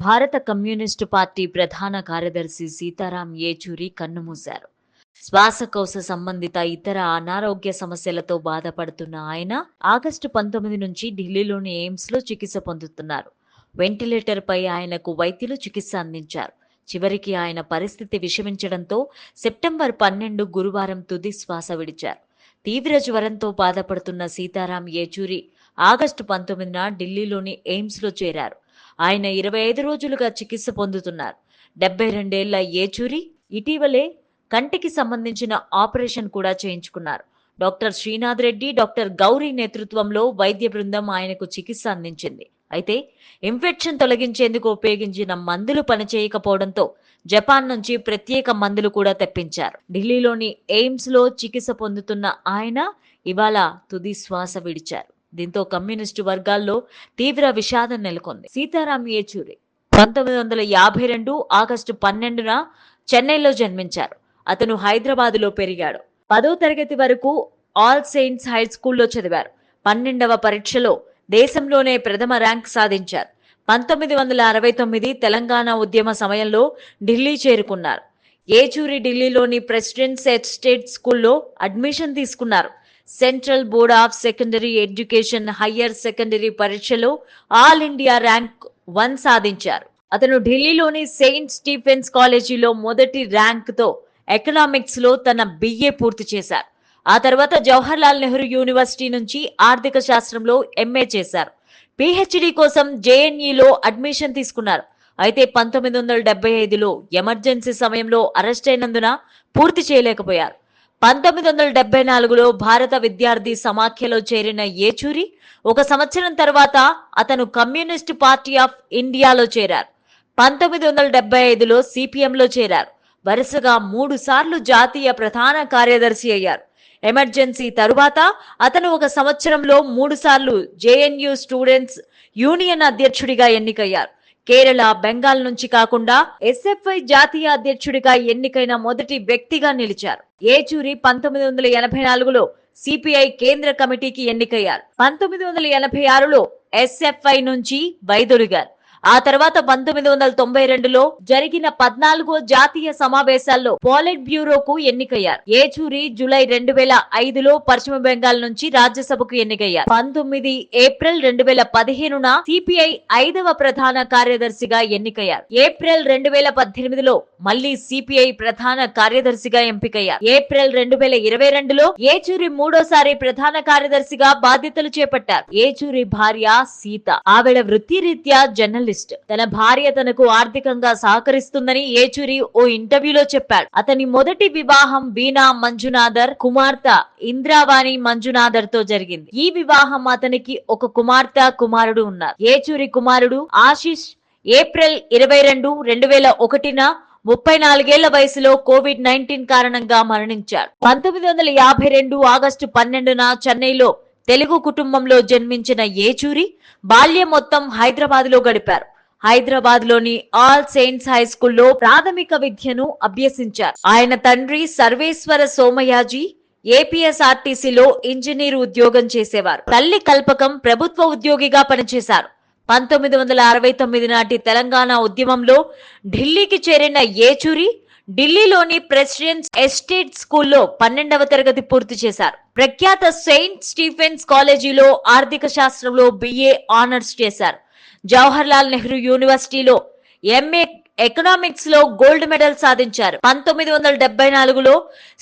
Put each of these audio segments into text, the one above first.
భారత communist party ప్రధాన కార్యదర్శి సీతారాం యేచూరి కన్నుమూశారు. శ్వాసకోశ సంబంధిత ఇతర అనారోగ్య సమస్యలతో బాధపడుతున్న ఆయన ఆగస్టు 19 నుంచి ఢిల్లీలోని ఎయిమ్స్లో చికిత్స పొందుతున్నారు. వెంటిలేటర్పై ఆయనకు వైద్యులు చికిత్స అందించారు. చివరికి ఆయన పరిస్థితి విషమించడంతో సెప్టెంబర్ 12 గురువారం తుది శ్వాస విడిచారు. తీవ్ర జ్వరంతో బాధపడుతున్న సీతారాం యేచూరి ఆగస్టు 19న ఢిల్లీలోని ఎయిమ్స్లో చేరారు. ఆయన 25 రోజులుగా చికిత్స పొందుతున్నారు. 72 ఏళ్ల యేచూరి ఇటీవలే కంటికి సంబంధించిన ఆపరేషన్ కూడా చేయించుకున్నారు. డాక్టర్ శ్రీనాథ్ రెడ్డి, డాక్టర్ గౌరీ నేతృత్వంలో వైద్య బృందం ఆయనకు చికిత్స అందించింది. అయితే ఇన్ఫెక్షన్ తొలగించేందుకు ఉపయోగించిన మందులు పనిచేయకపోవడంతో జపాన్ నుంచి ప్రత్యేక మందులు కూడా తెప్పించారు. ఢిల్లీలోని ఎయిమ్స్లో చికిత్స పొందుతున్న ఆయన ఇవాళ తుది శ్వాస విడిచారు. దీంతో కమ్యూనిస్టు వర్గాల్లో తీవ్ర విషాదం నెలకొంది. సీతారాం యేచూరి 1952 ఆగస్టు 12న చెన్నైలో జన్మించారు. అతను హైదరాబాదులో పెరిగాడు. 10వ తరగతి వరకు ఆల్ సెయింట్స్ హై స్కూల్లో చదివారు. 12వ పరీక్షలో దేశంలోనే ప్రథమ ర్యాంక్ సాధించారు. 1969 తెలంగాణ ఉద్యమ సమయంలో ఢిల్లీ చేరుకున్నారు. యేచూరి ఢిల్లీలోని ప్రెసిడెంట్స్ ఎస్టేట్ స్కూల్లో అడ్మిషన్ తీసుకున్నారు. Central board of secondary education higher secondary పరీక్షలో ఆల్ ఇండియా ర్యాంక్ 1 సాధించారు. అతను ఢిల్లీలోని సెయింట్ స్టీఫెన్స్ కాలేజీలో మొదటి ర్యాంక్తో ఎకనామిక్స్ లో తన BA పూర్తి చేశారు. ఆ తర్వాత జవహర్లాల్ నెహ్రూ యూనివర్సిటీ నుంచి ఆర్థిక శాస్త్రంలో MA చేశారు. PhD కోసం JNUలో అడ్మిషన్ తీసుకున్నారు. అయితే 1975లో ఎమర్జెన్సీ సమయంలో అరెస్ట్ అయినందున పూర్తి చేయలేకపోయారు. 1974లో భారత విద్యార్థి సమాఖ్యలో చేరిన యేచూరి 1 సంవత్సరం తర్వాత అతను కమ్యూనిస్ట్ పార్టీ ఆఫ్ ఇండియాలో చేరారు. 1975లో CPMలో చేరారు. వరుసగా 3 సార్లు జాతీయ ప్రధాన కార్యదర్శి అయ్యారు. ఎమర్జెన్సీ తరువాత అతను 1 సంవత్సరంలో 3 సార్లు JNU స్టూడెంట్స్ యూనియన్ అధ్యక్షుడిగా ఎన్నికయ్యారు. కేరళ, బెంగాల్ నుంచి కాకుండా SFI జాతీయ అధ్యక్షుడిగా ఎన్నికైన మొదటి వ్యక్తిగా నిలిచారు. యేచూరి 1984లో CPI కేంద్ర కమిటీకి ఎన్నికయ్యారు. 1986లో SFI నుంచి వైదొలిగారు. ఆ తర్వాత 1992లో జరిగిన 14వ జాతీయ సమావేశాల్లో పోలిట్ బ్యూరోకు ఎన్నికయ్యారు. యేచూరి జూలై 2005లో పశ్చిమ బెంగాల్ నుంచి రాజ్యసభకు ఎన్నికయ్యారు. 19 ఏప్రిల్ 2015న CPI 5వ ప్రధాన కార్యదర్శిగా ఎన్నికయ్యారు. ఏప్రిల్ 2018లో మళ్లీ CPI ప్రధాన కార్యదర్శిగా ఎంపికయ్యారు. ఏప్రిల్ 2022లో యేచూరి 3వసారి ప్రధాన కార్యదర్శిగా బాధ్యతలు చేపట్టారు. యేచూరి భార్య సీత, ఆవిడ వృత్తిరీత్యా జర్నలిస్ట్. తన భార్య తనకు ఆర్థికంగా సహకరిస్తుందని యేచూరి ఓ ఇంటర్వ్యూలో చెప్పాడు. అతని మొదటి వివాహం వీణా మంజునాథర్ కుమార్తె ఇంద్రావాణి మంజునాథర్ తో జరిగింది. ఈ వివాహం అతనికి ఒక కుమార్తె, కుమారుడు ఉన్నారు. యేచూరి కుమారుడు ఆశిష్ ఏప్రిల్ 22, 2001న 34 ఏళ్ల వయసులో COVID-19 కారణంగా మరణించాడు. 1952 ఆగస్టు 12న చెన్నైలో తెలుగు కుటుంబంలో జన్మించిన యేచూరి బాల్యం మొత్తం హైదరాబాద్లో గడిపారు. హైదరాబాద్లోని ఆల్ సెయింట్స్ హై స్కూల్లో ప్రాథమిక విద్యను అభ్యసించారు. ఆయన తండ్రి సర్వేశ్వర సోమయాజీ APSRTCలో ఇంజనీర్ ఉద్యోగం చేసేవారు. తల్లి కల్పకం ప్రభుత్వ ఉద్యోగిగా పనిచేశారు. 1969 నాటి తెలంగాణ ఉద్యమంలో ఢిల్లీకి చేరిన యేచూరి ఢిల్లీలోని ప్రెసిడెంట్స్ ఎస్టేట్ స్కూల్లో 12వ తరగతి పూర్తి చేశారు. ప్రఖ్యాత సెయింట్ స్టీఫెన్స్ కాలేజీలో ఆర్థిక శాస్త్రంలో BA ఆనర్స్ చేశారు. జవహర్లాల్ నెహ్రూ యూనివర్సిటీలో MA ఎకనామిక్స్ లో గోల్డ్ మెడల్ సాధించారు. 1974లో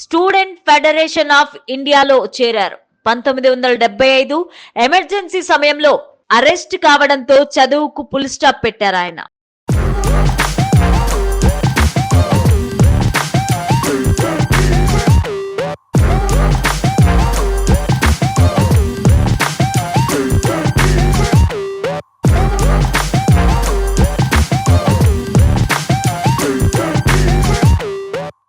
స్టూడెంట్ ఫెడరేషన్ ఆఫ్ ఇండియాలో చేరారు. 1975 ఎమర్జెన్సీ సమయంలో అరెస్ట్ కావడంతో చదువుకు ఫుల్ స్టాప్ పెట్టారు ఆయన.